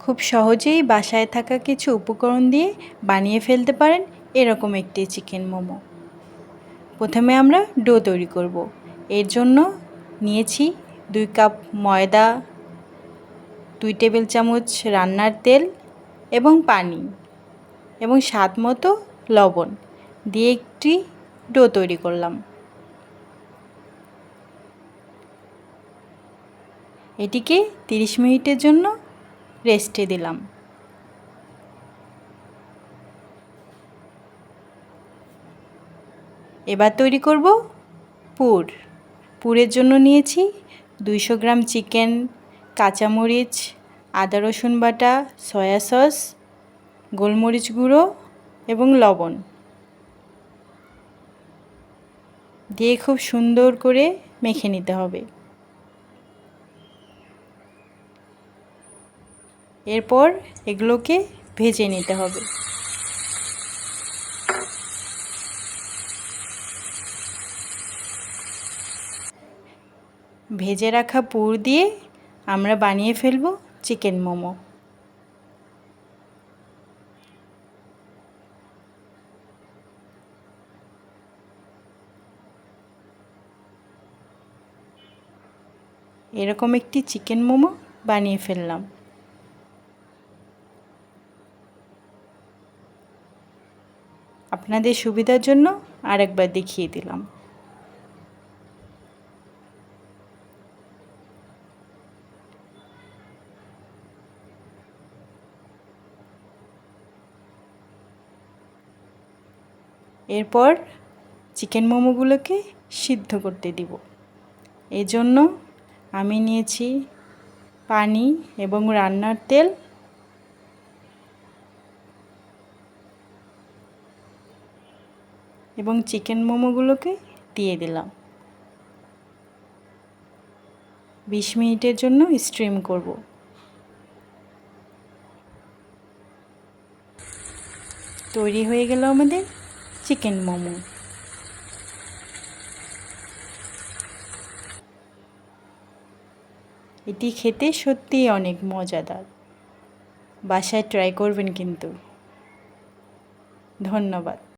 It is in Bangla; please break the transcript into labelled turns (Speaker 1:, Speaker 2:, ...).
Speaker 1: খুব সহজেই বাসায় থাকা কিছু উপকরণ দিয়ে বানিয়ে ফেলতে পারেন এরকম একটি চিকেন মোমো। প্রথমে আমরা ডো তৈরি করব। এর জন্য নিয়েছি 2 কাপ ময়দা, 2 টেবিল চামচ রান্নার তেল এবং পানি এবং স্বাদ মতো লবণ দিয়ে একটি ডো তৈরি করলাম। এটিকে 30 মিনিটের জন্য রেস্টে দিলাম। এবার তৈরি করব পুর। পুরের জন্য নিয়েছি 200 গ্রাম চিকেন, কাঁচামরিচ, আদা রসুন বাটা, সয়া সস, গোলমরিচ গুঁড়ো এবং লবণ দিয়ে খুব সুন্দর করে মেখে নিতে হবে। এরপর এগুলোকে ভেজে নিতে হবে। ভেজে রাখা পুর দিয়ে আমরা বানিয়ে ফেলব চিকেন মোমো। এরকম একটি চিকেন মোমো বানিয়ে ফেললাম। আপনাদের সুবিধার জন্য আরেকবার দেখিয়ে দিলাম। এরপর চিকেন মোমোগুলোকে সিদ্ধ করতে দিব। এজন্য আমি নিয়েছি পানি এবং রান্নার তেল এবং চিকেন মোমোগুলোকে দিয়ে দিলাম। 20 মিনিটের জন্য স্টিম করব। তৈরি হয়ে গেল আমাদের চিকেন মোমো। এটি খেতে সত্যিই অনেক মজাদার। বাসায় ট্রাই করবেন কিন্তু। ধন্যবাদ।